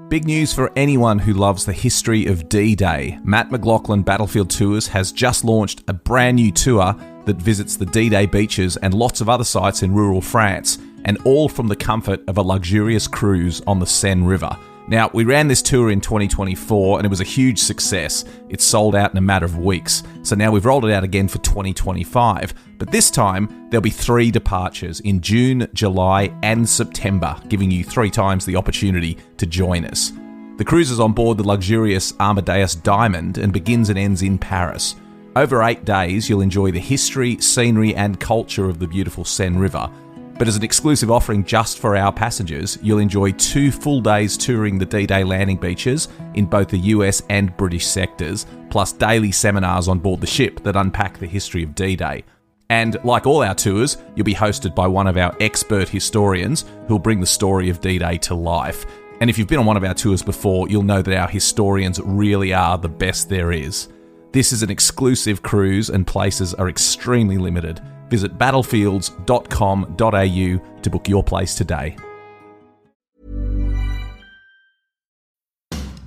Big news for anyone who loves the history of D-Day. Matt McLachlan Battlefield Tours has just launched a brand new tour that visits the D-Day beaches and lots of other sites in rural France, and all from the comfort of a luxurious cruise on the Seine River. Now, we ran this tour in 2024 and it was a huge success. It sold out in a matter of weeks. So now we've rolled it out again for 2025. But this time, there'll be 3 departures in June, July and September, giving you 3 times the opportunity to join us. The cruise is on board the luxurious Amadeus Diamond and begins and ends in Paris. Over 8 days, you'll enjoy the history, scenery and culture of the beautiful Seine River. But as an exclusive offering just for our passengers, you'll enjoy 2 full days touring the D-Day landing beaches in both the US and British sectors, plus daily seminars on board the ship that unpack the history of D-Day. And like all our tours, you'll be hosted by one of our expert historians who'll bring the story of D-Day to life. And if you've been on one of our tours before, you'll know that our historians really are the best there is. This is an exclusive cruise and places are extremely limited. Visit battlefields.com.au to book your place today.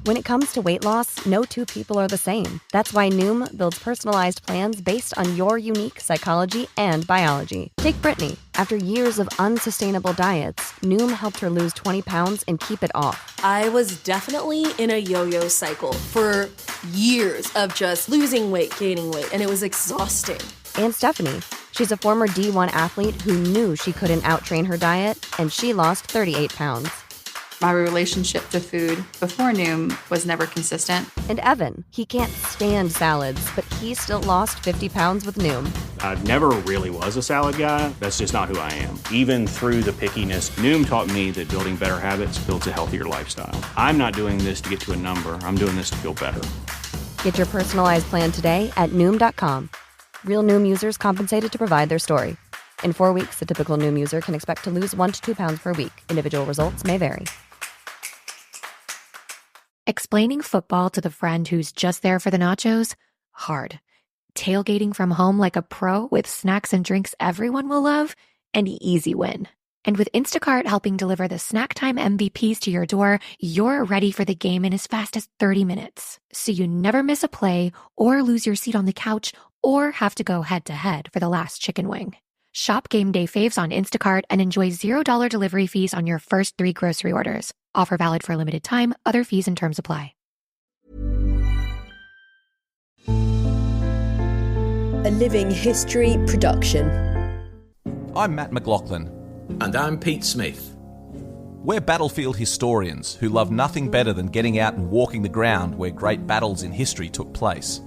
When it comes to weight loss, no 2 people are the same. That's why Noom builds personalized plans based on your unique psychology and biology. Take Brittany. After years of unsustainable diets, Noom helped her lose 20 pounds and keep it off. I was definitely in a yo-yo cycle for years of just losing weight, gaining weight, and it was exhausting. And Stephanie. She's a former D1 athlete who knew she couldn't outtrain her diet, and she lost 38 pounds. My relationship to food before Noom was never consistent. And Evan, he can't stand salads, but he still lost 50 pounds with Noom. I never really was a salad guy. That's just not who I am. Even through the pickiness, Noom taught me that building better habits builds a healthier lifestyle. I'm not doing this to get to a number. I'm doing this to feel better. Get your personalized plan today at Noom.com. Real Noom users compensated to provide their story. In 4 weeks, the typical Noom user can expect to lose 1 to 2 pounds per week. Individual results may vary. Explaining football to the friend who's just there for the nachos? Hard. Tailgating from home like a pro with snacks and drinks everyone will love? An easy win. And with Instacart helping deliver the snack time MVPs to your door, you're ready for the game in as fast as 30 minutes. So you never miss a play or lose your seat on the couch or have to go head-to-head for the last chicken wing. Shop Game Day Faves on Instacart and enjoy $0 delivery fees on your first 3 grocery orders. Offer valid for a limited time. Other fees and terms apply. A Living History production. I'm Matt McLachlan. And I'm Pete Smith. We're battlefield historians who love nothing better than getting out and walking the ground where great battles in history took place.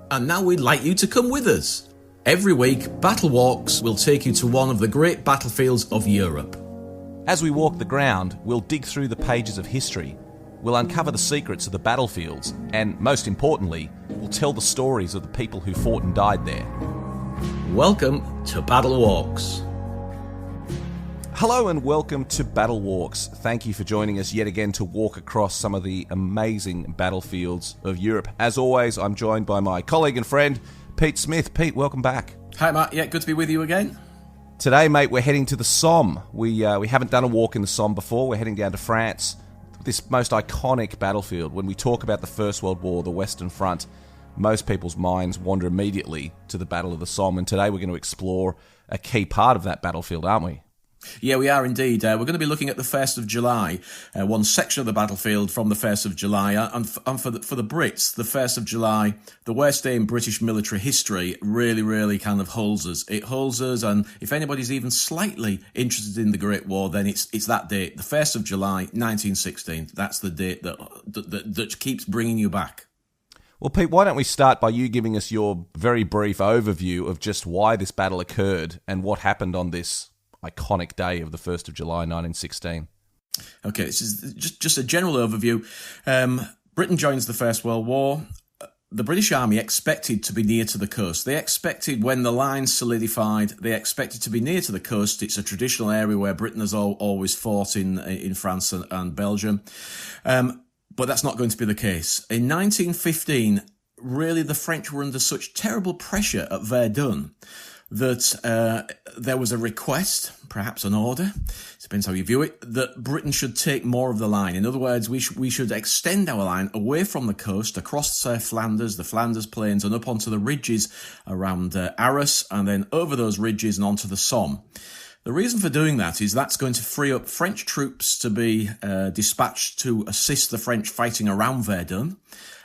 And now we'd like you to come with us. Every week, BattleWalks will take you to one of the great battlefields of Europe. As we walk the ground, we'll dig through the pages of history. We'll uncover the secrets of the battlefields, and most importantly, we'll tell the stories of the people who fought and died there. Welcome to BattleWalks. Hello and welcome to BattleWalks. Thank you for joining us yet again to walk across some of the amazing battlefields of Europe. As always, I'm joined by my colleague and friend, Pete Smith. Pete, welcome back. Hi, Matt. Yeah, good to be with you again. Today, mate, we're heading to the Somme. We haven't done a walk in the Somme before. We're heading down to France. This most iconic battlefield. When we talk about the First World War, the Western Front, most people's minds wander immediately to the Battle of the Somme. And today we're going to explore a key part of that battlefield, aren't we? Yeah, we are indeed. We're going to be looking at the 1st of July, one section of the battlefield from the 1st of July. And for the Brits, the 1st of July, the worst day in British military history, really kind of holds us. It holds us, and if anybody's even slightly interested in the Great War, then it's that date, the 1st of July, 1916. That's the date that keeps bringing you back. Well, Pete, why don't we start by you giving us your very brief overview of just why this battle occurred and what happened on this iconic day of the 1st of July, 1916. Okay, this is just a general overview. Britain joins the First World War. The British Army expected to be near to the coast. They expected, when the lines solidified, they expected to be near to the coast. It's a traditional area where Britain has always fought in France and Belgium. But that's not going to be the case. In 1915, really the French were under such terrible pressure at Verdun that there was a request, perhaps an order, depends how you view it, that Britain should take more of the line. In other words, we should extend our line away from the coast, across Flanders, the Flanders Plains, and up onto the ridges around Arras, and then over those ridges and onto the Somme. The reason for doing that is that's going to free up French troops to be dispatched to assist the French fighting around Verdun.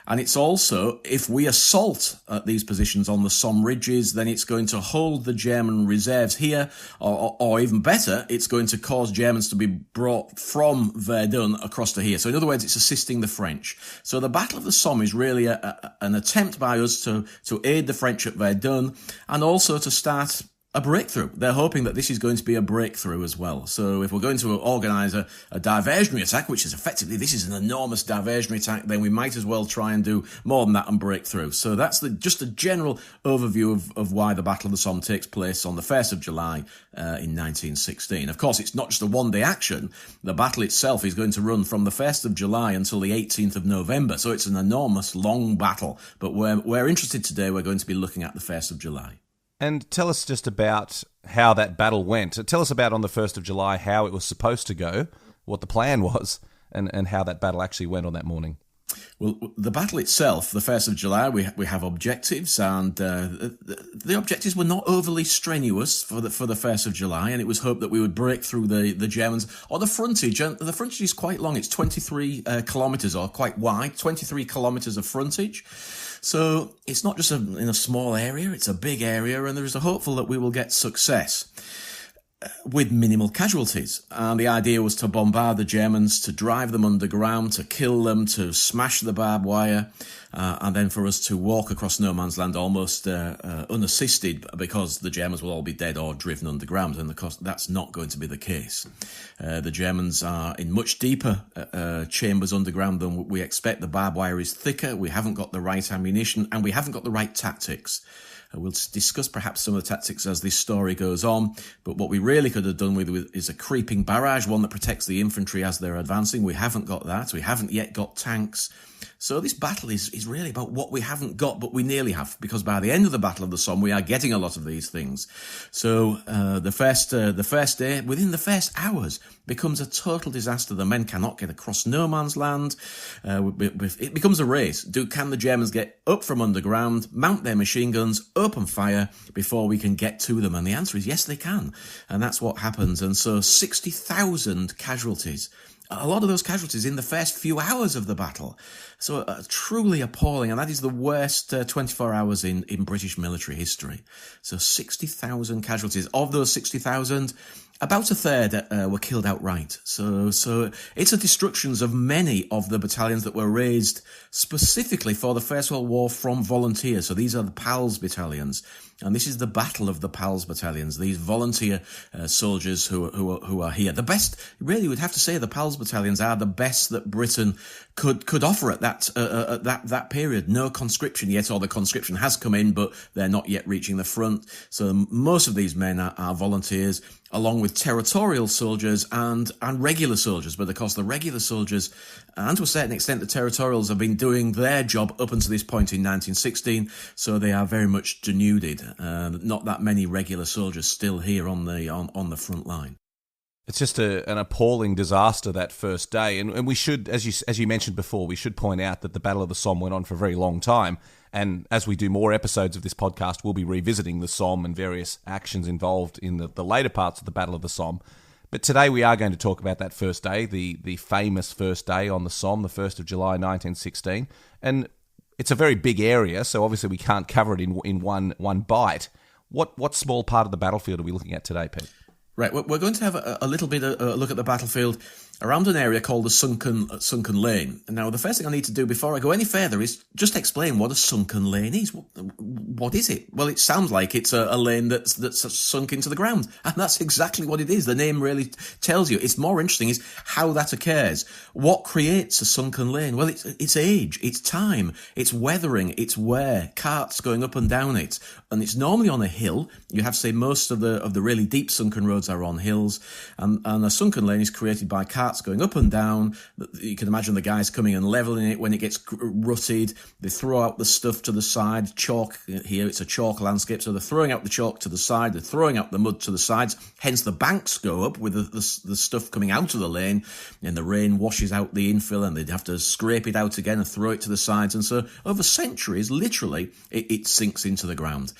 And it's also, if we assault these positions on the Somme ridges, then it's going to hold the German reserves here, or even better, it's going to cause Germans to be brought from Verdun across to here. So in other words, it's assisting the French. So the Battle of the Somme is really an attempt by us to aid the French at Verdun, and also to start a breakthrough. They're hoping that this is going to be a breakthrough as well. So if we're going to organise a diversionary attack, which is effectively, this is an enormous diversionary attack, then we might as well try and do more than that and break through. So that's just a general overview of why the Battle of the Somme takes place on the 1st of July in 1916. Of course, it's not just a one-day action. The battle itself is going to run from the 1st of July until the 18th of November. So it's an enormous, long battle. But we're interested today, we're going to be looking at the 1st of July. And tell us just about how that battle went. Tell us about on the 1st of July, how it was supposed to go, what the plan was, and how that battle actually went on that morning. Well, the battle itself, the 1st of July, we have objectives, and the objectives were not overly strenuous for the 1st of July, and it was hoped that we would break through the Germans, or the frontage. And the frontage is quite long. It's 23 kilometres, or quite wide, 23 kilometres of frontage. So it's not just in a small area, it's a big area, and there is a hopeful that we will get success with minimal casualties. And the idea was to bombard the Germans, to drive them underground, to kill them, to smash the barbed wire, and then for us to walk across no man's land almost unassisted, because the Germans will all be dead or driven underground, and of course that's not going to be the case. The Germans are in much deeper chambers underground than we expect. The barbed wire is thicker, we haven't got the right ammunition, and we haven't got the right tactics. We'll discuss perhaps some of the tactics as this story goes on, but what we really could have done with is a creeping barrage, one that protects the infantry as they're advancing. We haven't got that. We haven't yet got tanks. So this battle is really about what we haven't got, but we nearly have, because by the end of the Battle of the Somme, we are getting a lot of these things. So the first day, within the first hours, becomes a total disaster. The men cannot get across no man's land. It becomes a race. Can the Germans get up from underground, mount their machine guns, open fire before we can get to them? And the answer is yes, they can. And that's what happens. And so 60,000 casualties. A lot of those casualties in the first few hours of the battle. So truly appalling, and that is the worst 24 hours in British military history. So 60,000 casualties. Of those 60,000, about a third were killed outright. So it's a destructions of many of the battalions that were raised specifically for the First World War from volunteers. So these are the PALS battalions. And this is the battle of the PALS battalions, these volunteer soldiers who are here. The best, really, we'd have to say the PALS battalions are the best that Britain could offer at that period. No conscription yet, or the conscription has come in, but they're not yet reaching the front. So most of these men are volunteers, along with territorial soldiers and regular soldiers. But of course, the regular soldiers, and to a certain extent, the territorials have been doing their job up until this point in 1916. So they are very much denuded. Not that many regular soldiers still here on the front line. It's just an appalling disaster that first day, and we should, as you mentioned before, we should point out that the Battle of the Somme went on for a very long time. And as we do more episodes of this podcast, we'll be revisiting the Somme and various actions involved in the later parts of the Battle of the Somme. But today we are going to talk about that first day, the famous first day on the Somme, the 1st of July 1916. And it's a very big area, so obviously we can't cover it in one bite. What small part of the battlefield are we looking at today, Pete? Right, we're going to have a little bit of a look at the battlefield around an area called the Sunken Lane. Now, the first thing I need to do before I go any further is just explain what a sunken lane is. What is it? Well, it sounds like it's a lane that's sunk into the ground, and that's exactly what it is. The name really tells you. It's more interesting is how that occurs. What creates a sunken lane? Well, it's age, it's time, it's weathering, it's wear, carts going up and down it, and it's normally on a hill. You have to say most of the really deep sunken roads are on hills, and a sunken lane is created by carts going up and down. You can imagine the guys coming and leveling it when it gets rutted. They throw out the stuff to the side, chalk here. It's a chalk landscape, so they're throwing out the chalk to the side, they're throwing out the mud to the sides, hence the banks go up with the stuff coming out of the lane, and the rain washes out the infill, and they'd have to scrape it out again and throw it to the sides, and so over centuries, literally, it sinks into the ground.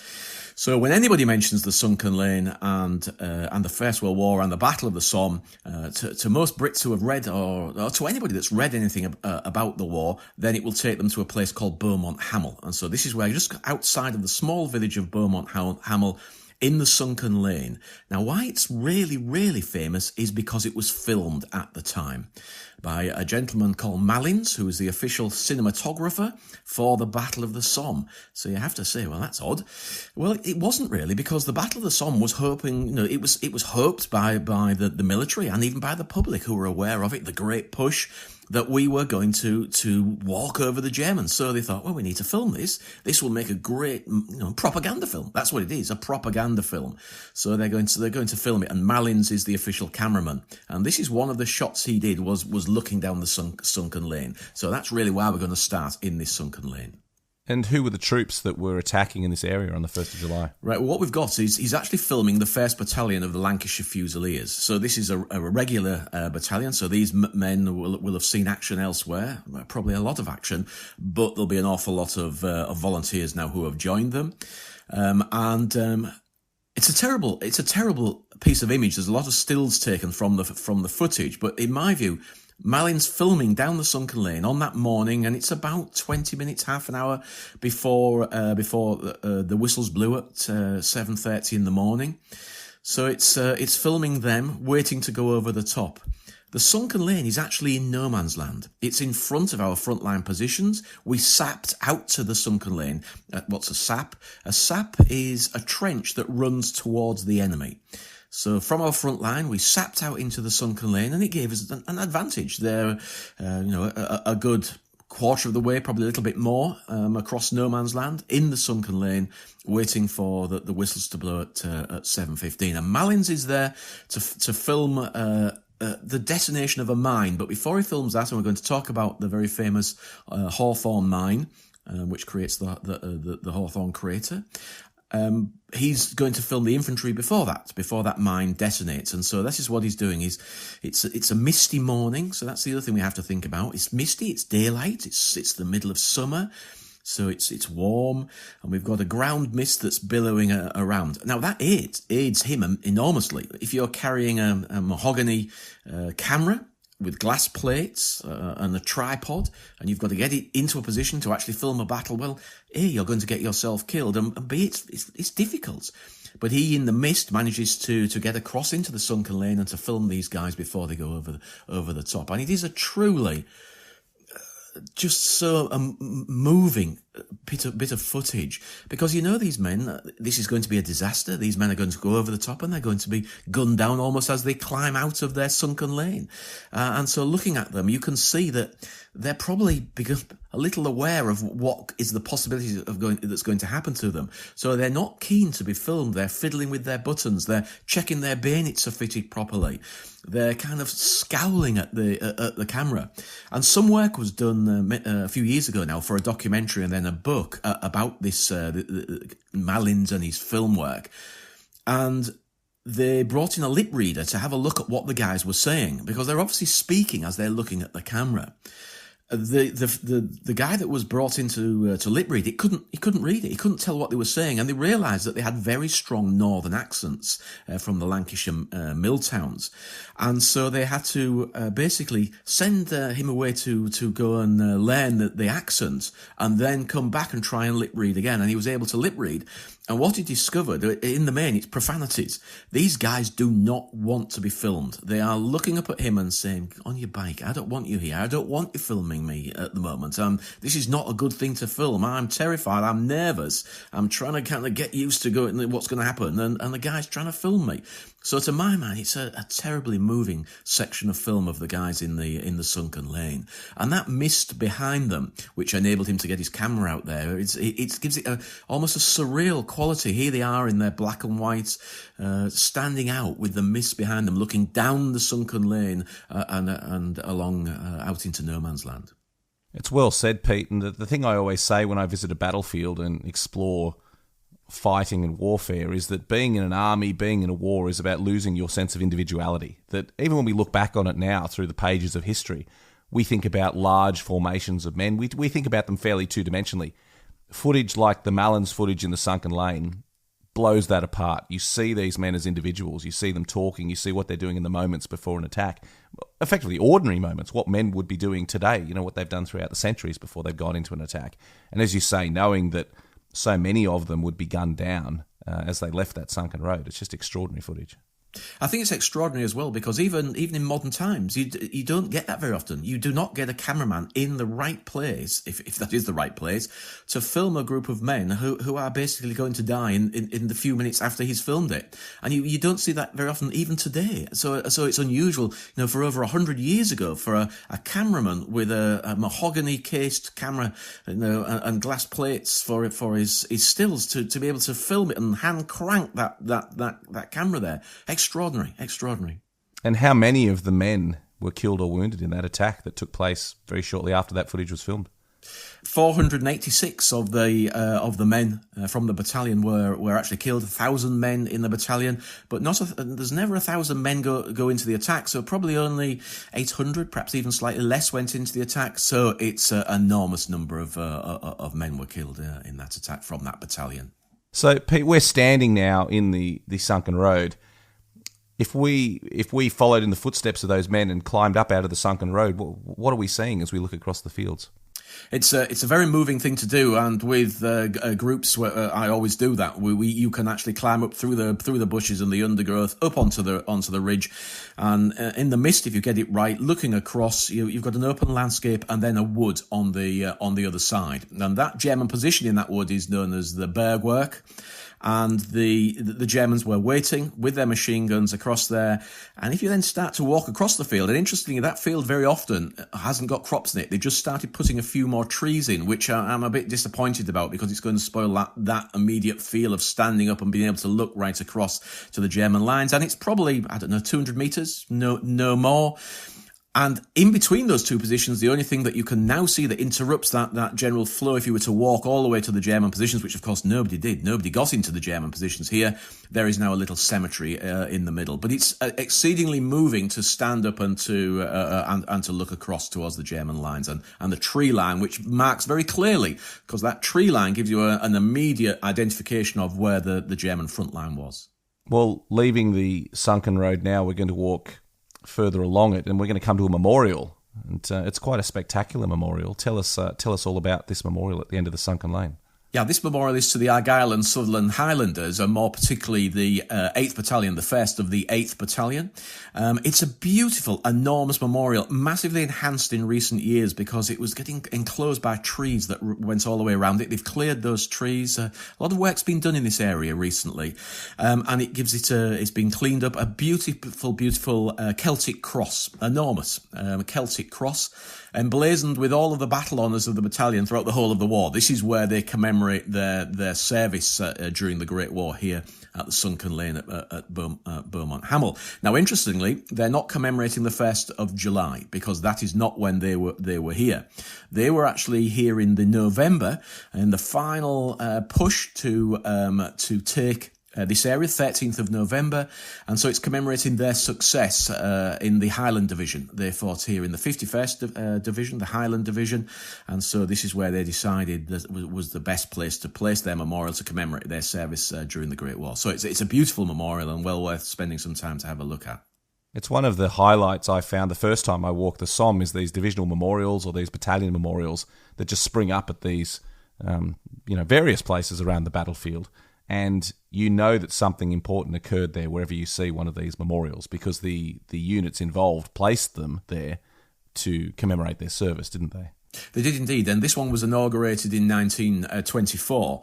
So when anybody mentions the Sunken Lane and the First World War and the Battle of the Somme, to most Brits who have read, or to anybody that's read anything about the war, then it will take them to a place called Beaumont Hamel. And so this is where, just outside of the small village of Beaumont Hamel, in the Sunken Lane. Now, why it's really, really famous is because it was filmed at the time by a gentleman called Malins, who was the official cinematographer for the Battle of the Somme. So you have to say, well, that's odd. Well, it wasn't really, because the Battle of the Somme was hoping, it was hoped by the military and even by the public who were aware of it, the great push, that we were going to walk over the Germans. So they thought, well, we need to film this. This will make a great propaganda film. That's what it is, a propaganda film. So they're going to film it, and Malins is the official cameraman. And this is one of the shots he did was looking down the Sunken Lane. So that's really why we're going to start in this Sunken Lane. And who were the troops that were attacking in this area on the 1st of July? Right, well, what we've got is he's actually filming the 1st Battalion of the Lancashire Fusiliers. So this is a regular battalion, so these men will have seen action elsewhere, probably a lot of action, but there'll be an awful lot of volunteers now who have joined them. It's a terrible piece of image. There's a lot of stills taken from the footage, but in my view, Malins filming down the Sunken Lane on that morning, and it's about 20 minutes, half an hour before the whistles blew at 7:30 in the morning. So it's filming them waiting to go over the top. The Sunken Lane is actually in no man's land. It's in front of our frontline positions. We sapped out to the Sunken Lane. What's a sap? A sap is a trench that runs towards the enemy. So from our front line, we sapped out into the Sunken Lane, and it gave us an advantage there. A good quarter of the way, probably a little bit more, across no man's land in the Sunken Lane, waiting for the whistles to blow at 7:15. And Malins is there to film the detonation of a mine. But before he films that, and we're going to talk about the very famous Hawthorne mine, which creates the Hawthorne crater. He's going to film the infantry before that mine detonates. And so this is what he's doing. It's a misty morning, so that's the other thing we have to think about. It's misty, it's daylight, it's the middle of summer, so it's warm, and we've got a ground mist that's billowing around. Now that aids him enormously. If you're carrying a mahogany camera with glass plates and a tripod, and you've got to get it into a position to actually film a battle, well, A, you're going to get yourself killed, and B, it's difficult. But he, in the mist, manages to get across into the Sunken Lane and to film these guys before they go over the top. And it is a truly just so moving bit of footage, because these men, this is going to be a disaster. These men are going to go over the top, and they're going to be gunned down almost as they climb out of their Sunken Lane. And so looking at them, you can see that they're probably a little aware of what is the possibility that's going to happen to them. So they're not keen to be filmed. They're fiddling with their buttons. They're checking their bayonets are fitted properly. They're kind of scowling at the camera. And some work was done a few years ago now for a documentary and then a book about this Malins and his film work. And they brought in a lip reader to have a look at what the guys were saying, because they're obviously speaking as they're looking at the camera. The guy that was brought in to lip read, he couldn't read it. He couldn't tell what they were saying, and they realised that they had very strong northern accents from the Lancashire mill towns, and so they had to basically send him away to go and learn the accent, and then come back and try and lip read again. And he was able to lip read. And what he discovered, in the main, it's profanities. These guys do not want to be filmed. They are looking up at him and saying, on your bike, I don't want you here. I don't want you filming me at the moment. This is not a good thing to film. I'm terrified. I'm nervous. I'm trying to kind of get used to what's going to happen. And the guy's trying to film me. So to my mind, it's a terribly moving section of film of the guys in the Sunken Lane. And that mist behind them, which enabled him to get his camera out there, it gives it almost a surreal quality. Here they are in their black and white, standing out with the mist behind them, looking down the Sunken Lane and along out into no man's land. It's well said, Pete. And the thing I always say when I visit a battlefield and explore fighting and warfare is that being in an army, being in a war is about losing your sense of individuality. That even when we look back on it now through the pages of history, we think about large formations of men. We think about them fairly two-dimensionally. Footage like the Mallins footage in the Sunken Lane blows that apart. You see these men as individuals. You see them talking. You see what they're doing in the moments before an attack. Effectively ordinary moments, what men would be doing today, what they've done throughout the centuries before they've gone into an attack. And as you say, knowing that so many of them would be gunned down as they left that Sunken Road, it's just extraordinary footage. I think it's extraordinary as well because even in modern times, you don't get that very often. You do not get a cameraman in the right place, if that is the right place, to film a group of men who are basically going to die in the few minutes after he's filmed it. And you don't see that very often, even today. So it's unusual, for over 100 years ago, for a cameraman with a mahogany cased camera, and glass plates for his stills to be able to film it and hand crank that camera there. Extraordinary. And how many of the men were killed or wounded in that attack that took place very shortly after that footage was filmed? 486 of the men from the battalion were actually killed. 1,000 men in the battalion, but there's never 1,000 men go into the attack. So probably only 800, perhaps even slightly less, went into the attack. So it's an enormous number of men were killed in that attack from that battalion. So Pete, we're standing now in the Sunken Road. If we followed in the footsteps of those men and climbed up out of the Sunken Road, what are we seeing as we look across the fields? It's a very moving thing to do, and with groups where I always do that. You can actually climb up through the bushes and the undergrowth up onto the ridge, and in the mist, if you get it right, looking across, you've got an open landscape and then a wood on the other side, and that German position in that wood is known as the Bergwerk. And the Germans were waiting with their machine guns across there. And if you then start to walk across the field, and interestingly, that field very often hasn't got crops in it. They just started putting a few more trees in, which I'm a bit disappointed about because it's going to spoil that immediate feel of standing up and being able to look right across to the German lines. And it's probably, 200 metres, no more. And in between those two positions, the only thing that you can now see that interrupts that general flow, if you were to walk all the way to the German positions, which of course nobody did, nobody got into the German positions here, there is now a little cemetery in the middle. But it's exceedingly moving to stand up and to look across towards the German lines and the tree line, which marks very clearly, because that tree line gives you an immediate identification of where the German front line was. Well, leaving the Sunken Road now, we're going to walk further along it, and we're going to come to a memorial, and it's quite a spectacular memorial. Tell us all about this memorial at the end of the Sunken Lane. Yeah, this memorial is to the Argyll and Sutherland Highlanders, and more particularly the 8th Battalion, the 1st of the 8th Battalion. It's a beautiful, enormous memorial, massively enhanced in recent years because it was getting enclosed by trees that went all the way around it. They've cleared those trees. A lot of work's been done in this area recently, and it gives it's been cleaned up, a beautiful Celtic cross, enormous Celtic cross, emblazoned with all of the battle honours of the battalion throughout the whole of the war. This is where they commemorate their service during the Great War here at the Sunken Lane at Beaumont Hamel. Now, interestingly, they're not commemorating the 1st of July because that is not when they were here. They were actually here in the November, in the final push to take this area, 13th of November, and so it's commemorating their success in the Highland Division. They fought here in the 51st Division, the Highland Division, and so this is where they decided that was the best place to place their memorial to commemorate their service during the Great War. So it's a beautiful memorial and well worth spending some time to have a look at. It's one of the highlights I found the first time I walked the Somme is these divisional memorials or these battalion memorials that just spring up at these various places around the battlefield. And you know that something important occurred there wherever you see one of these memorials because the units involved placed them there to commemorate their service, didn't they? They did indeed, and this one was inaugurated in 1924.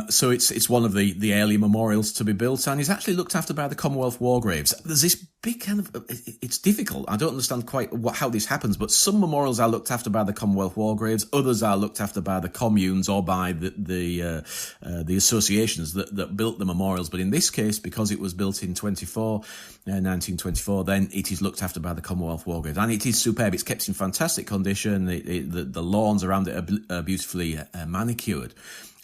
So it's one of the early memorials to be built, and is actually looked after by the Commonwealth War Graves. There's this big it's difficult. I don't understand quite how this happens, but some memorials are looked after by the Commonwealth War Graves, others are looked after by the communes or by the associations that built the memorials. But in this case, because it was built in 1924, then it is looked after by the Commonwealth War Graves, and it is superb. It's kept in fantastic condition. The lawns around it are beautifully manicured.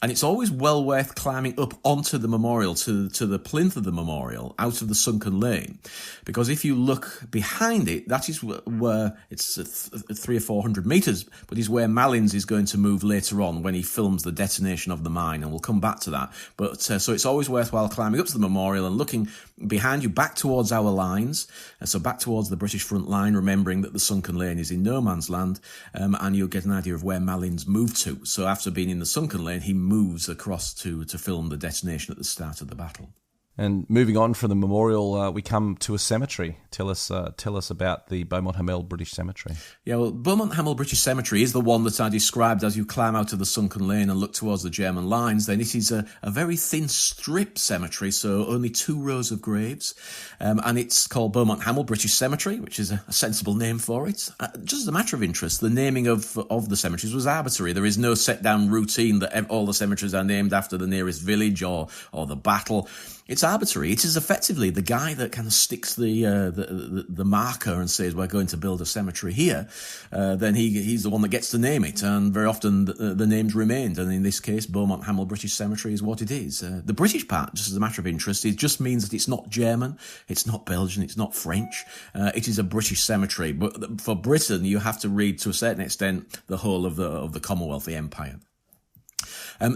And it's always well worth climbing up onto the memorial, to the plinth of the memorial, out of the sunken lane. Because if you look behind it, that is where it's 300 or 400 metres, but is where Malins is going to move later on when he films the detonation of the mine, and we'll come back to that. But so it's always worthwhile climbing up to the memorial and looking behind you, back towards our lines, so back towards the British front line, remembering that the sunken lane is in no man's land, and you'll get an idea of where Malins moved to. So after being in the sunken lane, he moves across to film the detonation at the start of the battle. And moving on from the memorial, we come to a cemetery. Tell us about the Beaumont Hamel British Cemetery. Yeah, well, Beaumont Hamel British Cemetery is the one that I described as you climb out of the sunken lane and look towards the German lines. Then it is a very thin strip cemetery, so only 2 rows of graves. And it's called Beaumont Hamel British Cemetery, which is a sensible name for it. Just as a matter of interest, the naming of the cemeteries was arbitrary. There is no set down routine that all the cemeteries are named after the nearest village or the battle. It's arbitrary. It is effectively the guy that kind of sticks the marker and says, we're going to build a cemetery here. Then he's the one that gets to name it. And very often the names remained. And in this case, Beaumont Hamel British Cemetery is what it is. The British part, just as a matter of interest, it just means that it's not German, it's not Belgian, it's not French. It is a British cemetery. But for Britain, you have to read, to a certain extent, the whole of the Commonwealth, the Empire.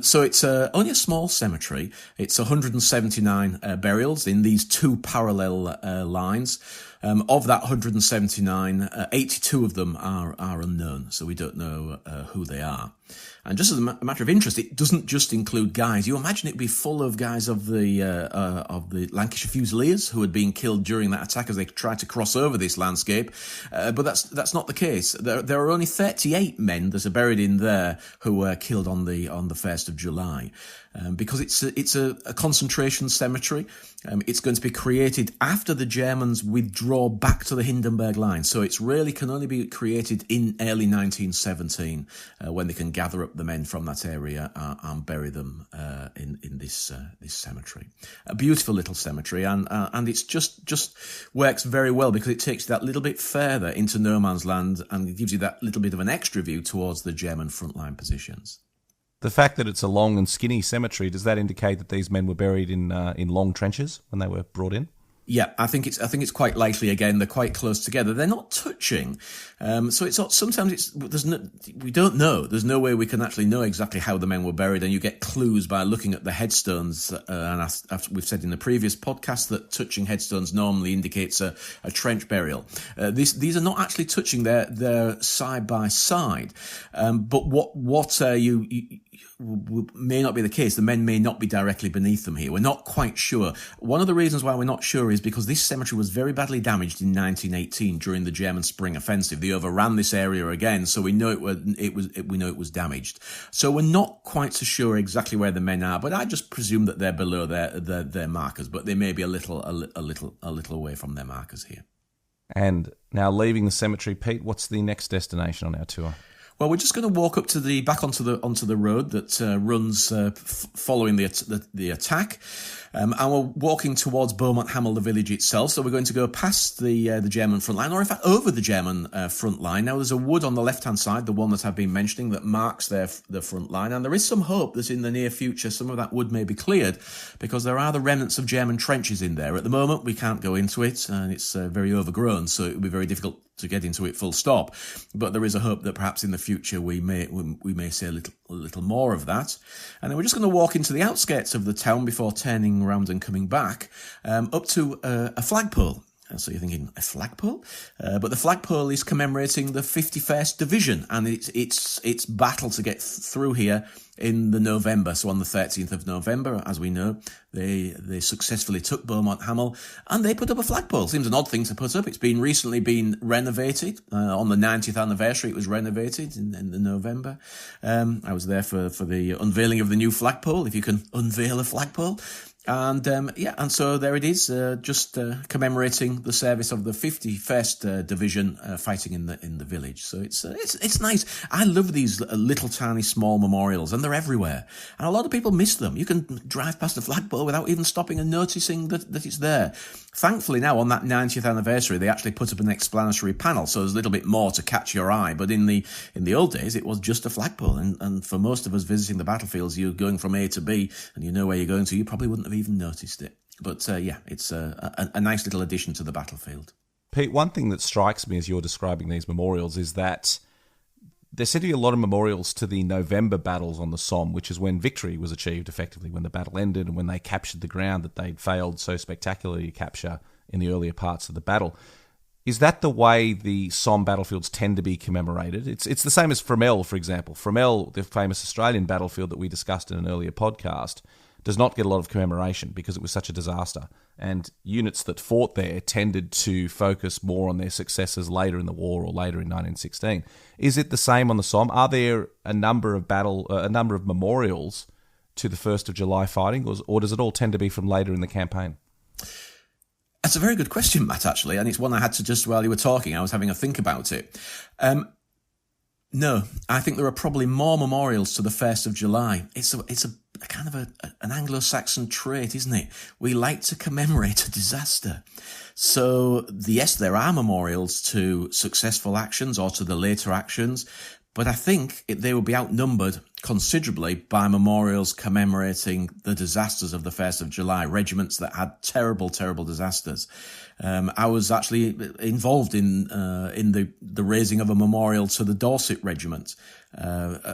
So it's only a small cemetery. It's 179 burials in these 2 parallel lines. Of that 179, 82 of them are unknown, so we don't know who they are. And just as a matter of interest, it doesn't just include guys. You imagine it'd be full of guys of the Lancashire Fusiliers who had been killed during that attack as they tried to cross over this landscape. But that's not the case. There are only 38 men that are buried in there who were killed on the 1st of July. Because it's a concentration cemetery. It's going to be created after the Germans withdraw back to the Hindenburg line. So it's really can only be created in early 1917 when they can gather up the men from that area and bury them in this cemetery. A beautiful little cemetery, and it's just works very well because it takes you that little bit further into no man's land and it gives you that little bit of an extra view towards the German frontline positions. The fact that it's a long and skinny cemetery, does that indicate that these men were buried in long trenches when they were brought in? Yeah, I think it's quite likely. Again, they're quite close together. They're not touching, so it's not. Sometimes we don't know. There's no way we can actually know exactly how the men were buried, and you get clues by looking at the headstones. And as we've said in the previous podcast, that touching headstones normally indicates a trench burial. These are not actually touching; they're side by side. But what you may not be the case. The men may not be directly beneath them here. We're not quite sure. One of the reasons why we're not sure is because this cemetery was very badly damaged in 1918 during the German Spring Offensive. They overran this area again, so we know it was damaged. So we're not quite so sure exactly where the men are, but I just presume that they're below their markers, but they may be a little away from their markers here. And now leaving the cemetery, Pete, what's the next destination on our tour? Well, we're just going to walk up back onto the road that runs following the attack, and we're walking towards Beaumont Hamel, the village itself. So we're going to go past the German front line, or in fact over the German front line. Now there's a wood on the left hand side, the one that I've been mentioning, that marks the front line, and there is some hope that in the near future some of that wood may be cleared, because there are the remnants of German trenches in there. At the moment, we can't go into it, and it's very overgrown, so it would be very difficult to get into it full stop. But there is a hope that perhaps in the future we may see a little more of that. And then we're just going to walk into the outskirts of the town before turning around and coming back up to a flagpole. So you're thinking, a flagpole? But the flagpole is commemorating the 51st Division and its battle to get through here in the November. So on the 13th of November, as we know, they successfully took Beaumont Hamel and they put up a flagpole. Seems an odd thing to put up. It's recently been renovated. On the 90th anniversary, it was renovated in the November. I was there for the unveiling of the new flagpole, if you can unveil a flagpole. And and so there it is, just commemorating the service of the 51st Division fighting in the village. So it's nice. I love these little tiny small memorials, and they're everywhere. And a lot of people miss them. You can drive past a flagpole without even stopping and noticing that it's there. Thankfully now, on that 90th anniversary, they actually put up an explanatory panel, so there's a little bit more to catch your eye. But in the old days, it was just a flagpole. And for most of us visiting the battlefields, you're going from A to B, and you know where you're going to, you probably wouldn't have even noticed it. But it's a nice little addition to the battlefield. Pete, one thing that strikes me as you're describing these memorials is that there seem to be a lot of memorials to the November battles on the Somme, which is when victory was achieved effectively, when the battle ended and when they captured the ground that they'd failed so spectacularly to capture in the earlier parts of the battle. Is that the way the Somme battlefields tend to be commemorated? It's the same as Fromelles, for example. Fromelles, the famous Australian battlefield that we discussed in an earlier podcast, does not get a lot of commemoration because it was such a disaster. And units that fought there tended to focus more on their successes later in the war or later in 1916. Is it the same on the Somme? Are there a number of memorials to the 1st of July fighting, or does it all tend to be from later in the campaign? That's a very good question, Matt, actually, and it's one I had to just, while you were talking, I was having a think about it. No, I think there are probably more memorials to the 1st of July. It's a kind of an Anglo-Saxon trait, isn't it? We like to commemorate a disaster. So, yes, there are memorials to successful actions or to the later actions, but I think they will be outnumbered considerably by memorials commemorating the disasters of the 1st of July, regiments that had terrible, terrible disasters. I was actually involved in the raising of a memorial to the Dorset Regiment,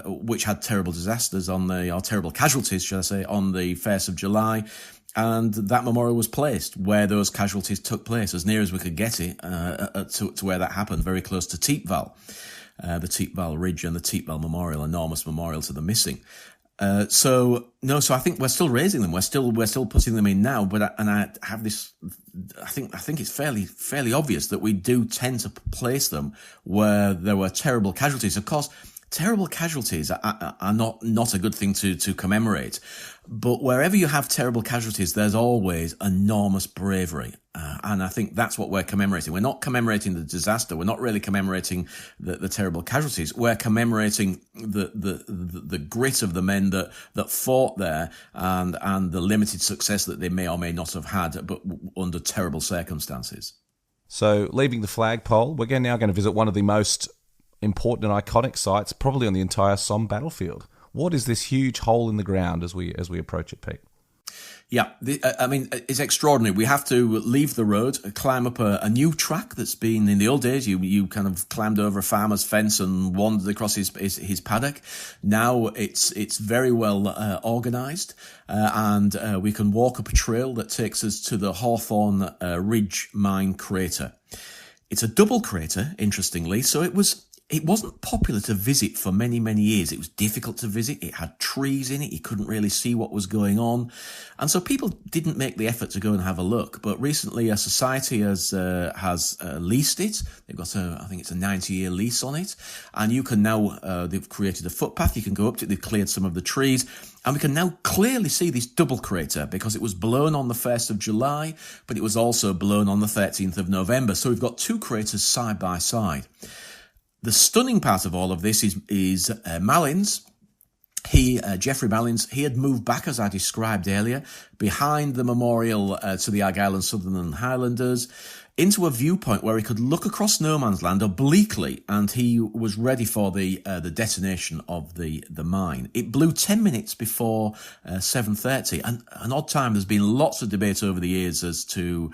which had terrible disasters or terrible casualties, should I say, on the 1st of July. And that memorial was placed where those casualties took place, as near as we could get it, to where that happened, very close to Thiepval. The Thiepval Ridge and the Thiepval Memorial, enormous memorial to the missing. So I think we're still raising them. We're still putting them in now. But I have this. I think it's fairly obvious that we do tend to place them where there were terrible casualties. Of course, terrible casualties are not a good thing to commemorate. But wherever you have terrible casualties, there's always enormous bravery. And I think that's what we're commemorating. We're not commemorating the disaster. We're not really commemorating the terrible casualties. We're commemorating the grit of the men that fought there and the limited success that they may or may not have had, but under terrible circumstances. So, leaving the flagpole, we're now going to visit one of the most important and iconic sites, probably on the entire Somme battlefield. What is this huge hole in the ground as we approach it, Pete? Yeah, it's extraordinary. We have to leave the road, climb up a new track that's been, in the old days, you kind of climbed over a farmer's fence and wandered across his paddock. Now it's very well organised, and we can walk up a trail that takes us to the Hawthorne Ridge mine crater. It's a double crater, interestingly, so it wasn't popular to visit for many, many years. It was difficult to visit. It had trees in it. You couldn't really see what was going on. And so people didn't make the effort to go and have a look. But recently a society has leased it. They've got I think it's a 90-year lease on it. And you can now, they've created a footpath. You can go up to it. They've cleared some of the trees. And we can now clearly see this double crater because it was blown on the 1st of July, but it was also blown on the 13th of November. So we've got two craters side by side. The stunning part of all of this is Malins. Geoffrey Malins, he had moved back, as I described earlier, behind the memorial to the Argyll and Sutherland Highlanders, into a viewpoint where he could look across no man's land obliquely, and he was ready for the detonation of the mine. It blew 10 minutes before 7:30, and an odd time. There's been lots of debate over the years as to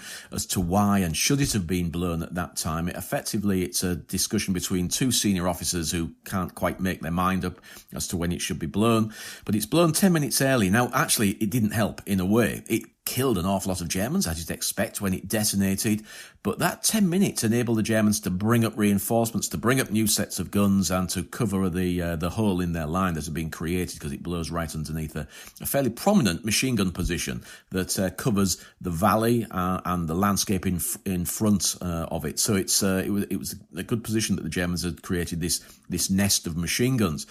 why and should it have been blown at that time. It's a discussion between two senior officers who can't quite make their mind up as to when it should be blown. But it's blown 10 minutes early. Now, actually, it didn't help in a way. It killed an awful lot of Germans, as you'd expect, when it detonated. But that 10 minutes enabled the Germans to bring up reinforcements, to bring up new sets of guns, and to cover the hole in their line that had been created because it blows right underneath a fairly prominent machine gun position that covers the valley and the landscape in front of it. So it was a good position that the Germans had created this nest of machine guns.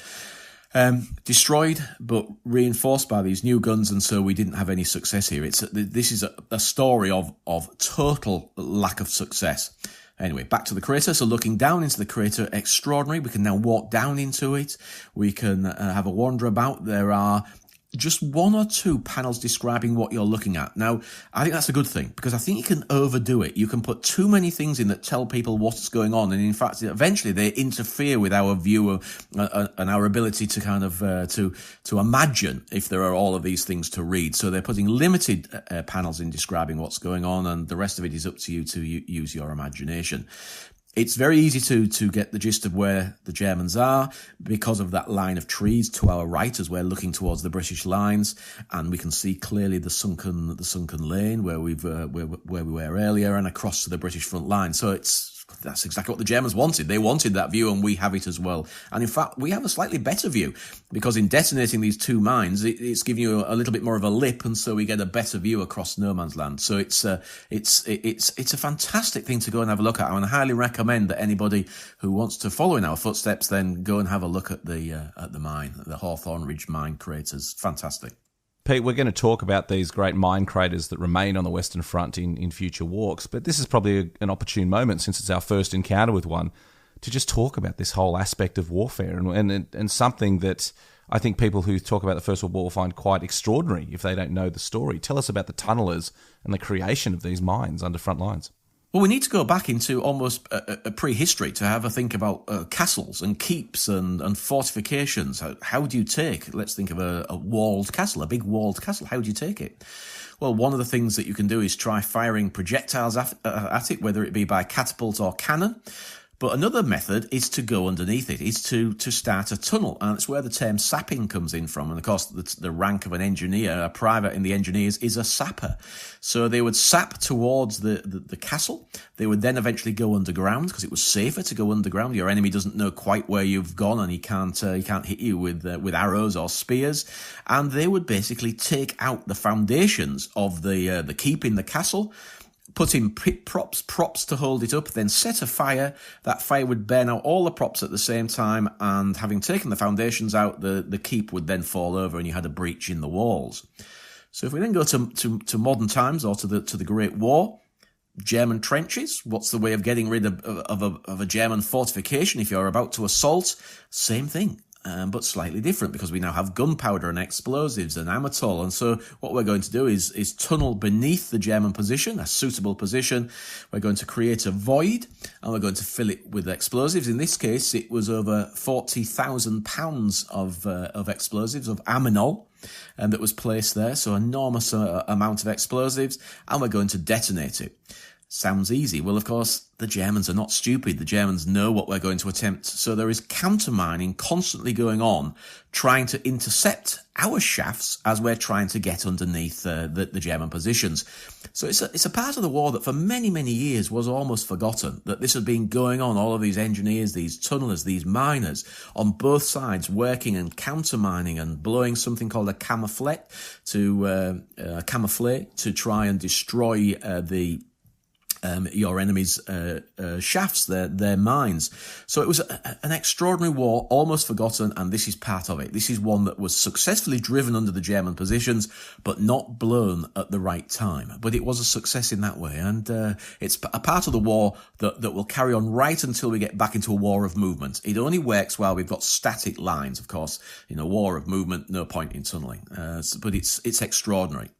Destroyed, but reinforced by these new guns, and so we didn't have any success here. This is a story of total lack of success. Anyway, back to the crater. So looking down into the crater, extraordinary. We can now walk down into it. We can have a wander about. There are just one or two panels describing what you're looking at. Now, I think that's a good thing, because I think you can overdo it. You can put too many things in that tell people what's going on, and in fact, eventually they interfere with our view of and our ability to kind of to imagine if there are all of these things to read. So they're putting limited panels in describing what's going on, and the rest of it is up to you to use your imagination. It's very easy to get the gist of where the Germans are because of that line of trees to our right as we're looking towards the British lines, and we can see clearly the sunken lane where we were earlier, and across to the British front line. So that's exactly what the Germans wanted. They wanted that view, and we have it as well. And in fact, we have a slightly better view, because in detonating these two mines, it's giving you a little bit more of a lip, and so we get a better view across no man's land. So it's a fantastic thing to go and have a look at. I would highly recommend that anybody who wants to follow in our footsteps then go and have a look at the mine, the Hawthorne Ridge mine craters. Fantastic. Pete, we're going to talk about these great mine craters that remain on the Western Front in future walks, but this is probably an opportune moment, since it's our first encounter with one, to just talk about this whole aspect of warfare and something that I think people who talk about the First World War will find quite extraordinary if they don't know the story. Tell us about the tunnelers and the creation of these mines under front lines. Well, we need to go back into almost a prehistory to have a think about castles and keeps and fortifications. How do you take, let's think of a walled castle, a big walled castle. How do you take it? Well, one of the things that you can do is try firing projectiles at it, whether it be by catapult or cannon. But another method is to go underneath it, is to start a tunnel. And it's where the term sapping comes in from. And of course, the rank of an engineer, a private in the engineers, is a sapper. So they would sap towards the castle. They would then eventually go underground, because it was safer to go underground. Your enemy doesn't know quite where you've gone, and he can't hit you with arrows or spears. And they would basically take out the foundations of the keep in the castle, put in pit props to hold it up, then set a fire. That fire would burn out all the props at the same time, and having taken the foundations out, the keep would then fall over, and you had a breach in the walls. So if we then go to modern times, or to the Great War, German trenches. What's the way of getting rid of a German fortification if you're about to assault? Same thing. But slightly different, because we now have gunpowder and explosives and amatol. And so what we're going to do is tunnel beneath the German position, a suitable position. We're going to create a void, and we're going to fill it with explosives. In this case, it was over 40,000 pounds of explosives, of aminol, and that was placed there. So enormous amount of explosives, and we're going to detonate it. Sounds easy. Well, of course, the Germans are not stupid. The Germans know what we're going to attempt. So there is countermining constantly going on, trying to intercept our shafts as we're trying to get underneath the German positions. So it's a part of the war that for many, many years was almost forgotten, that this had been going on. All of these engineers, these tunnelers, these miners on both sides working and countermining and blowing something called a camouflet to try and destroy your enemy's shafts, their mines. So it was an extraordinary war, almost forgotten, and this is part of it. This is one that was successfully driven under the German positions, but not blown at the right time. But it was a success in that way, and it's a part of the war that will carry on right until we get back into a war of movement. It only works while we've got static lines, of course. In a war of movement, no point in tunnelling. But it's extraordinary.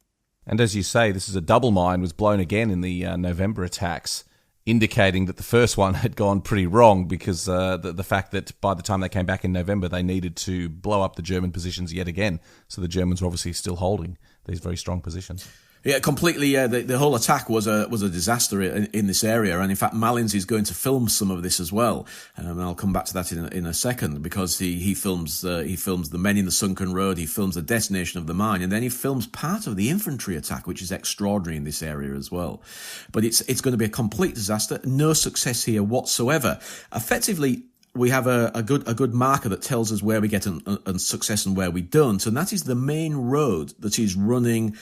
And as you say, this is a double mine, was blown again in the November attacks, indicating that the first one had gone pretty wrong, because the fact that by the time they came back in November, they needed to blow up the German positions yet again. So the Germans were obviously still holding these very strong positions. Yeah, completely. The whole attack was a disaster in this area, and in fact, Malins is going to film some of this as well. And I'll come back to that in a second, because he films the men in the Sunken Road, he films the detonation of the mine, and then he films part of the infantry attack, which is extraordinary in this area as well. But it's going to be a complete disaster. No success here whatsoever. Effectively, we have a good marker that tells us where we get an success and where we don't, and that is the main road that is running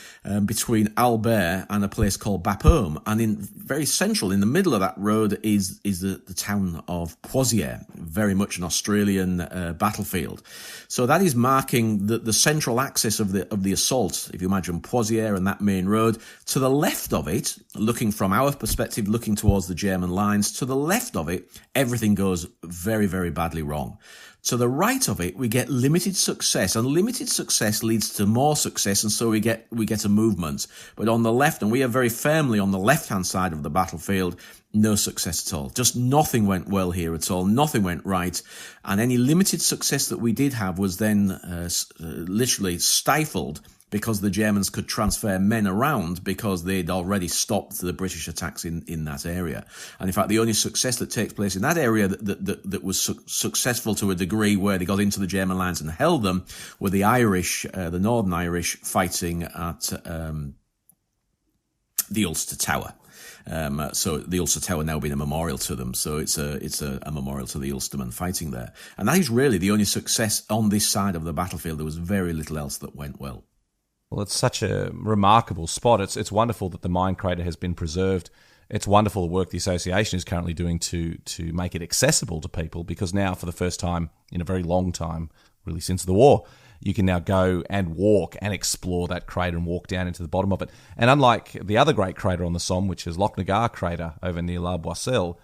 between Albert and a place called Bapaume. And in very central, in the middle of that road, is the town of Poitiers, very much an Australian battlefield. So that is marking the central axis of the assault. If you imagine Poitiers and that main road, to the left of it, looking from our perspective, looking towards the German lines, to the left of it, everything goes very, very badly wrong. To the right of it, we get limited success, and limited success leads to more success, and so we get a movement. But on the left, and we are very firmly on the left-hand side of the battlefield, no success at all. Just nothing went well here at all. Nothing went right. And any limited success that we did have was then literally stifled, because the Germans could transfer men around because they'd already stopped the British attacks in that area. And in fact, the only success that takes place in that area that was successful to a degree where they got into the German lines and held them were the Irish, the Northern Irish, fighting at the Ulster Tower. So the Ulster Tower now being a memorial to them. So it's a memorial to the Ulstermen fighting there. And that is really the only success on this side of the battlefield. There was very little else that went well. Well, it's such a remarkable spot. It's wonderful that the mine crater has been preserved. It's wonderful the work the association is currently doing to make it accessible to people, because now, for the first time in a very long time, really since the war, you can now go and walk and explore that crater and walk down into the bottom of it. And unlike the other great crater on the Somme, which is Lochnagar crater over near La Boisselle,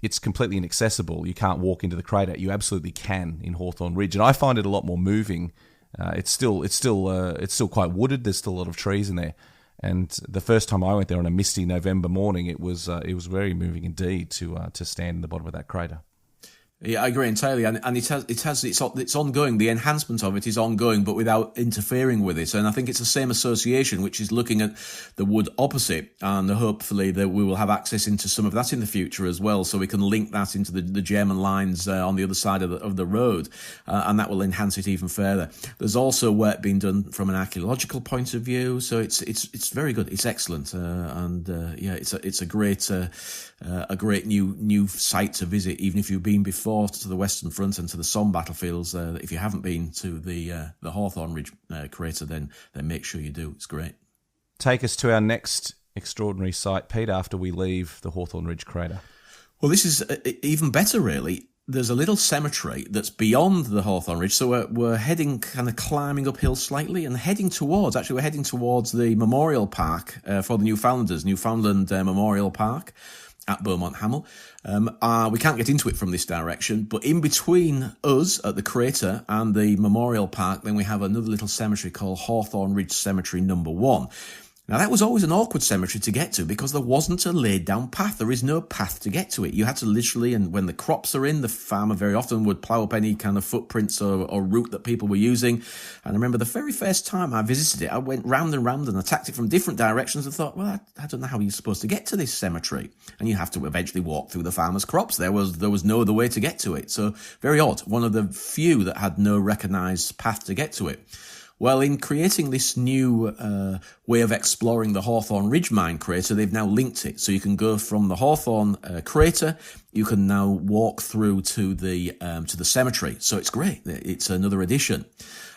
it's completely inaccessible. You can't walk into the crater. You absolutely can in Hawthorne Ridge, and I find it a lot more moving. It's still quite wooded. There's still a lot of trees in there, and the first time I went there on a misty November morning, it was very moving indeed to stand in the bottom of that crater. Yeah, I agree entirely, and it's ongoing. The enhancement of it is ongoing, but without interfering with it. And I think it's the same association which is looking at the wood opposite, and hopefully that we will have access into some of that in the future as well, so we can link that into the German lines on the other side of the road, and that will enhance it even further. There's also work being done from an archaeological point of view, so it's very good. It's excellent, it's a great new site to visit, even if you've been before to the Western Front and to the Somme battlefields. If you haven't been to the Hawthorne Ridge crater, then make sure you do. It's great. Take us to our next extraordinary site, Pete, after we leave the Hawthorne Ridge crater. Well, this is even better, really. There's a little cemetery that's beyond the Hawthorne Ridge, so we're heading, kind of climbing uphill slightly and heading towards the Memorial Park for the Newfoundlanders, Newfoundland Memorial Park at Beaumont Hamel. We can't get into it from this direction, but in between us at the crater and the Memorial Park, then we have another little cemetery called Hawthorne Ridge Cemetery number 1. Now, that was always an awkward cemetery to get to because there wasn't a laid down path. There is no path to get to it. You had to literally, and when the crops are in, the farmer very often would plough up any kind of footprints or route that people were using. And I remember the very first time I visited it, I went round and round and attacked it from different directions and thought, well, I don't know how you're supposed to get to this cemetery. And you have to eventually walk through the farmer's crops. There was no other way to get to it. So very odd. One of the few that had no recognised path to get to it. Well, in creating this new way of exploring the Hawthorne Ridge mine crater, they've now linked it. So you can go from the Hawthorne crater, you can now walk through to the cemetery. So it's great. It's another addition.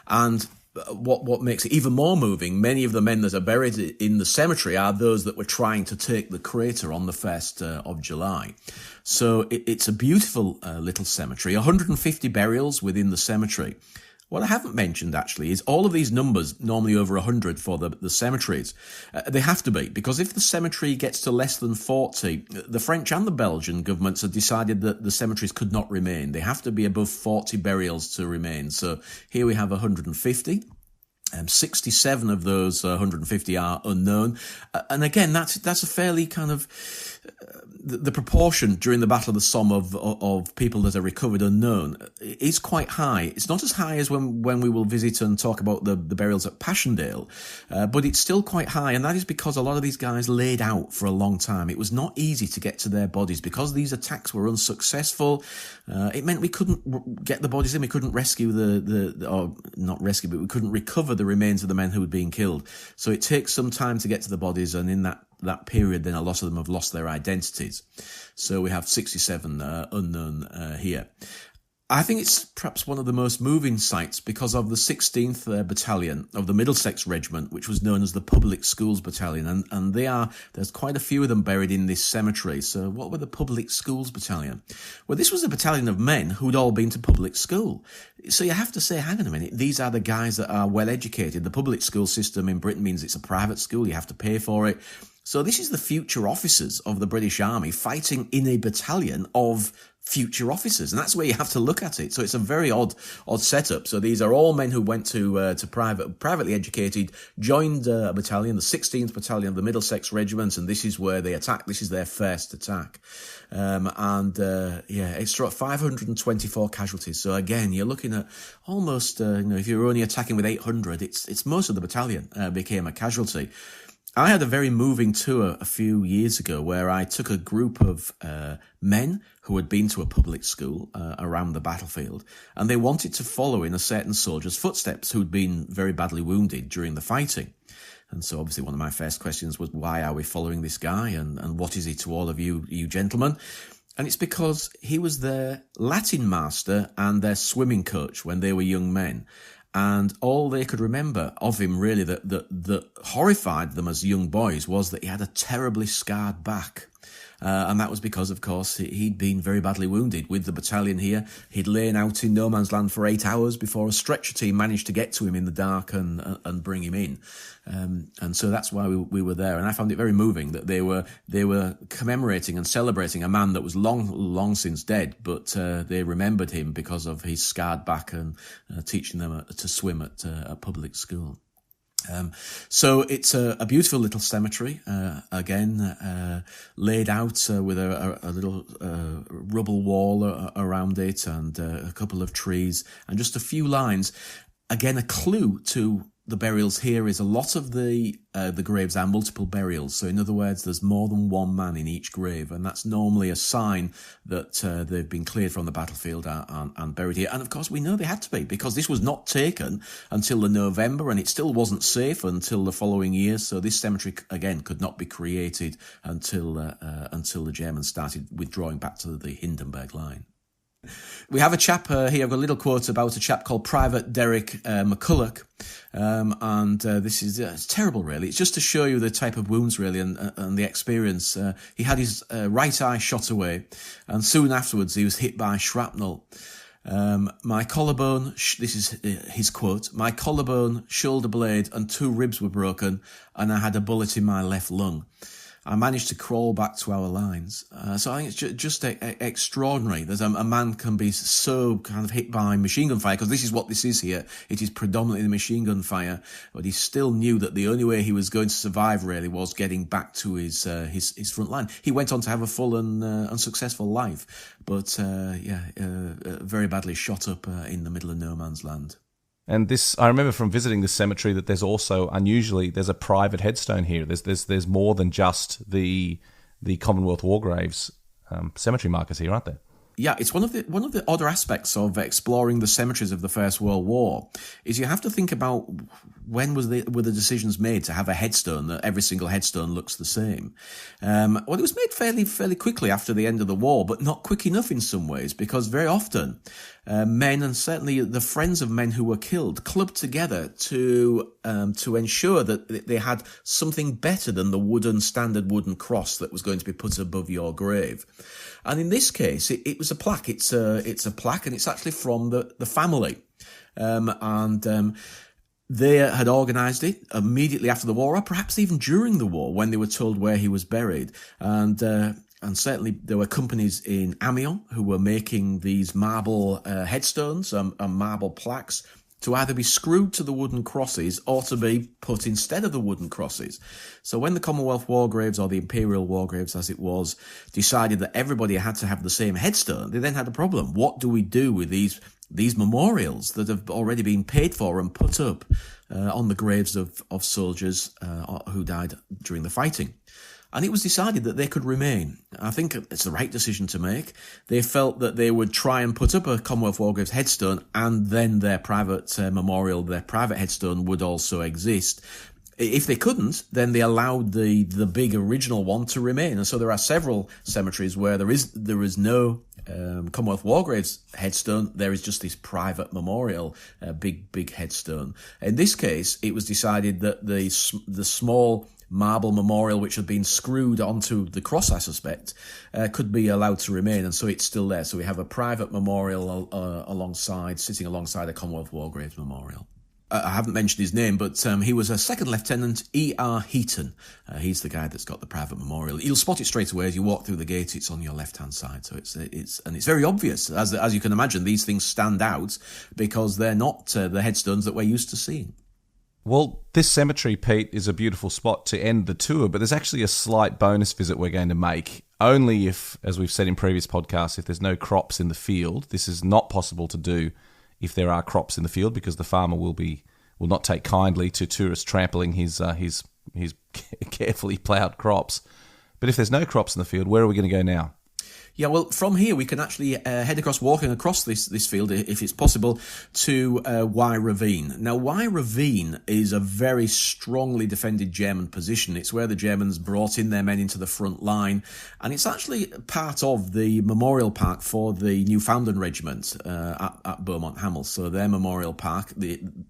And what makes it even more moving, many of the men that are buried in the cemetery are those that were trying to take the crater on the 1st of July. So it's a beautiful little cemetery, 150 burials within the cemetery. What I haven't mentioned, actually, is all of these numbers, normally over 100 for the cemeteries, they have to be, because if the cemetery gets to less than 40, the French and the Belgian governments have decided that the cemeteries could not remain. They have to be above 40 burials to remain. So here we have 150. 67 of those 150 are unknown. And again, that's a fairly kind of... The proportion during the Battle of the Somme of people that are recovered unknown is quite high. It's not as high as when we will visit and talk about the burials at Passchendaele, but it's still quite high, and that is because a lot of these guys laid out for a long time. It was not easy to get to their bodies because these attacks were unsuccessful. It meant we couldn't get the bodies in. We couldn't rescue or not rescue, but we couldn't recover the remains of the men who had been killed. So it takes some time to get to the bodies, and in that period, then a lot of them have lost their identities. So we have 67 unknown here. I think it's perhaps one of the most moving sites because of the 16th Battalion of the Middlesex Regiment, which was known as the Public Schools Battalion. And there's quite a few of them buried in this cemetery. So what were the Public Schools Battalion? Well, this was a battalion of men who'd all been to public school. So you have to say, hang on a minute, these are the guys that are well educated. The public school system in Britain means it's a private school, you have to pay for it. So this is the future officers of the British Army fighting in a battalion of future officers, and that's where you have to look at it. So it's a very odd setup. So these are all men who went to privately educated, joined a battalion, the 16th Battalion of the Middlesex Regiment, and this is where they attack. This is their first attack. It struck 524 casualties. So again, you're looking at almost, if you're only attacking with 800, it's most of the battalion became a casualty. I had a very moving tour a few years ago where I took a group of men who had been to a public school around the battlefield, and they wanted to follow in a certain soldier's footsteps who'd been very badly wounded during the fighting. And so obviously one of my first questions was, why are we following this guy, and what is he to all of you gentlemen? And it's because he was their Latin master and their swimming coach when they were young men. And all they could remember of him, really, that horrified them as young boys, was that he had a terribly scarred back. And that was because, of course, he'd been very badly wounded with the battalion here. He'd lain out in no man's land for 8 hours before a stretcher team managed to get to him in the dark and bring him in. And so that's why we were there. And I found it very moving that they were commemorating and celebrating a man that was long since dead, but they remembered him because of his scarred back and teaching them to swim at a public school. So it's a beautiful little cemetery, laid out with a little rubble wall around it, and a couple of trees and just a few lines. Again, a clue to the burials here is a lot of the graves are multiple burials. So in other words, there's more than one man in each grave, and that's normally a sign that they've been cleared from the battlefield and buried here. And of course, we know they had to be, because this was not taken until the November, and it still wasn't safe until the following year. So this cemetery, again, could not be created until the Germans started withdrawing back to the Hindenburg Line. We have a chap here, I've got a little quote about a chap called Private Derek McCulloch, this is it's terrible, really. It's just to show you the type of wounds, really, and the experience. He had his right eye shot away, and soon afterwards he was hit by shrapnel. My collarbone, this is his quote, my collarbone, shoulder blade and 2 ribs were broken, and I had a bullet in my left lung. I managed to crawl back to our lines. So I think it's just extraordinary that a man can be so kind of hit by machine gun fire, because this is what this is here. It is predominantly the machine gun fire, but he still knew that the only way he was going to survive, really, was getting back to his front line. He went on to have a full and unsuccessful life, but very badly shot up in the middle of no man's land. And this, I remember from visiting the cemetery that there's also, unusually, there's a private headstone here. There's more than just the Commonwealth War Graves cemetery markers here, aren't there? Yeah, it's one of the odder aspects of exploring the cemeteries of the First World War is you have to think about when were the decisions made to have a headstone that every single headstone looks the same. Well, it was made fairly quickly after the end of the war, but not quick enough in some ways, because very often men, and certainly the friends of men who were killed, clubbed together to ensure that they had something better than the standard wooden cross that was going to be put above your grave. And in this case, it was a plaque. It's a plaque, and it's actually from the family. They had organised it immediately after the war, or perhaps even during the war, when they were told where he was buried. And certainly there were companies in Amiens who were making these marble headstones and marble plaques to either be screwed to the wooden crosses or to be put instead of the wooden crosses. So when the Commonwealth War Graves, or the Imperial War Graves as it was, decided that everybody had to have the same headstone, they then had a problem. What do we do with these memorials that have already been paid for and put up on the graves of soldiers who died during the fighting? And it was decided that they could remain. I think it's the right decision to make. They felt that they would try and put up a Commonwealth War Graves headstone, and then their private memorial, their private headstone would also exist. If they couldn't, then they allowed the big original one to remain. And so there are several cemeteries where there is no Commonwealth War Graves headstone, there is just this private memorial, big headstone. In this case, it was decided that the small marble memorial, which had been screwed onto the cross, I suspect, could be allowed to remain, and so it's still there. So we have a private memorial sitting alongside a Commonwealth War Graves memorial. I haven't mentioned his name, but he was a Second Lieutenant E.R. Heaton. He's the guy that's got the private memorial. You'll spot it straight away as you walk through the gate. It's on your left-hand side, so it's very obvious. As you can imagine, these things stand out because they're not the headstones that we're used to seeing. Well, this cemetery, Pete, is a beautiful spot to end the tour, but there's actually a slight bonus visit we're going to make. Only if, as we've said in previous podcasts, if there's no crops in the field. This is not possible to do if there are crops in the field, because the farmer will not take kindly to tourists trampling his carefully ploughed crops. But if there's no crops in the field, where are we going to go now? Yeah, well, from here we can actually walking across this field, if it's possible, to Y Ravine. Now, Y Ravine is a very strongly defended German position. It's where the Germans brought in their men into the front line, and it's actually part of the memorial park for the Newfoundland Regiment at Beaumont Hamel. So their memorial park,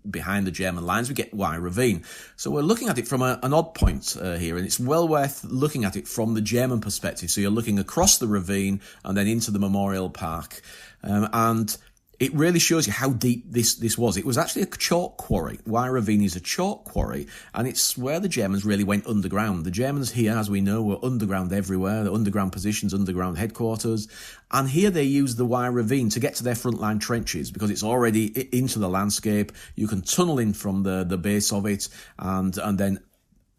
behind the German lines, we get Y Ravine. So we're looking at it from an odd point here, and it's well worth looking at it from the German perspective. So you're looking across the ravine and then into the memorial park, and it really shows you how deep this was. It was actually a chalk quarry. Y Ravine is a chalk quarry, and it's where the Germans really went underground. The Germans here, as we know, were underground everywhere, the underground positions, underground headquarters, and here they used the Y Ravine to get to their frontline trenches because it's already into the landscape. You can tunnel in from the base of it and then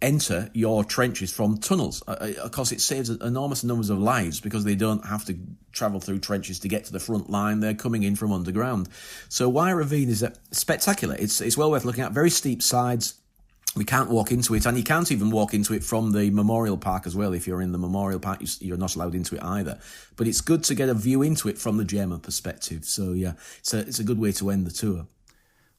enter your trenches from tunnels. Of course, it saves enormous numbers of lives because they don't have to travel through trenches to get to the front line. They're coming in from underground. So Y Ravine is spectacular. It's well worth looking at. Very steep sides. We can't walk into it, and you can't even walk into it from the memorial park as well. If you're in the memorial park, you're not allowed into it either. But it's good to get a view into it from the German perspective. So yeah, it's a good way to end the tour.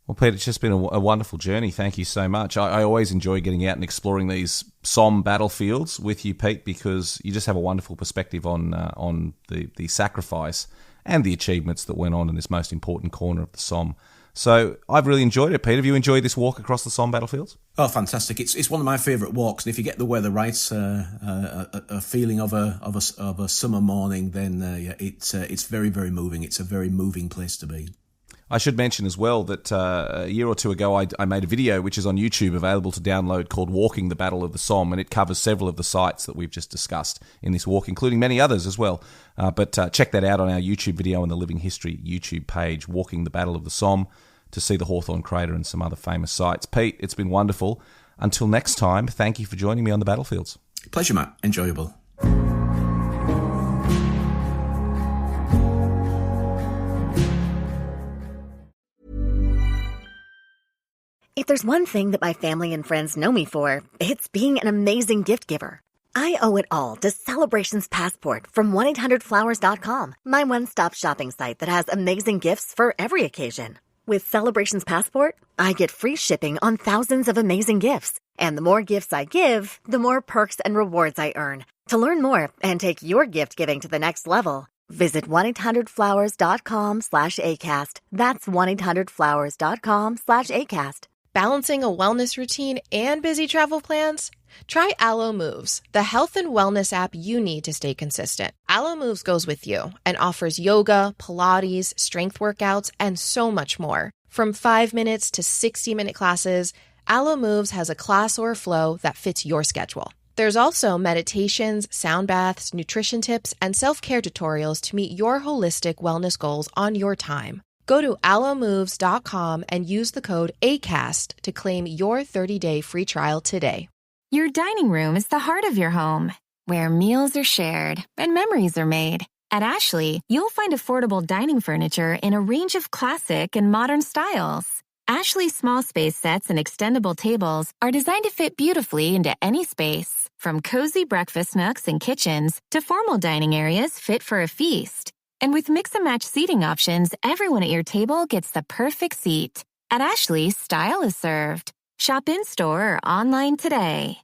Well, Pete, it's just been a wonderful journey. Thank you so much. I always enjoy getting out and exploring these Somme battlefields with you, Pete, because you just have a wonderful perspective on the sacrifice and the achievements that went on in this most important corner of the Somme. So I've really enjoyed it, Pete. Have you enjoyed this walk across the Somme battlefields? Oh, fantastic! It's one of my favourite walks, and if you get the weather right, a feeling of a summer morning, then it's very, very moving. It's a very moving place to be. I should mention as well that a year or two ago I made a video which is on YouTube available to download called Walking the Battle of the Somme, and it covers several of the sites that we've just discussed in this walk, including many others as well. But check that out on our YouTube video on the Living History YouTube page, Walking the Battle of the Somme, to see the Hawthorne Crater and some other famous sites. Pete, it's been wonderful. Until next time, thank you for joining me on the battlefields. Pleasure, Matt. Enjoyable. If there's one thing that my family and friends know me for, it's being an amazing gift giver. I owe it all to Celebrations Passport from 1-800-Flowers.com, my one-stop shopping site that has amazing gifts for every occasion. With Celebrations Passport, I get free shipping on thousands of amazing gifts. And the more gifts I give, the more perks and rewards I earn. To learn more and take your gift giving to the next level, visit 1-800-Flowers.com/ACAST. That's 1-800-Flowers.com/ACAST. Balancing a wellness routine and busy travel plans? Try Alo Moves, the health and wellness app you need to stay consistent. Alo Moves goes with you and offers yoga, Pilates, strength workouts, and so much more. From 5 minutes to 60-minute classes, Alo Moves has a class or flow that fits your schedule. There's also meditations, sound baths, nutrition tips, and self-care tutorials to meet your holistic wellness goals on your time. Go to allomoves.com and use the code ACAST to claim your 30-day free trial today. Your dining room is the heart of your home, where meals are shared and memories are made. At Ashley, you'll find affordable dining furniture in a range of classic and modern styles. Ashley's small space sets and extendable tables are designed to fit beautifully into any space, from cozy breakfast nooks and kitchens to formal dining areas fit for a feast. And with mix-and-match seating options, everyone at your table gets the perfect seat. At Ashley, style is served. Shop in-store or online today.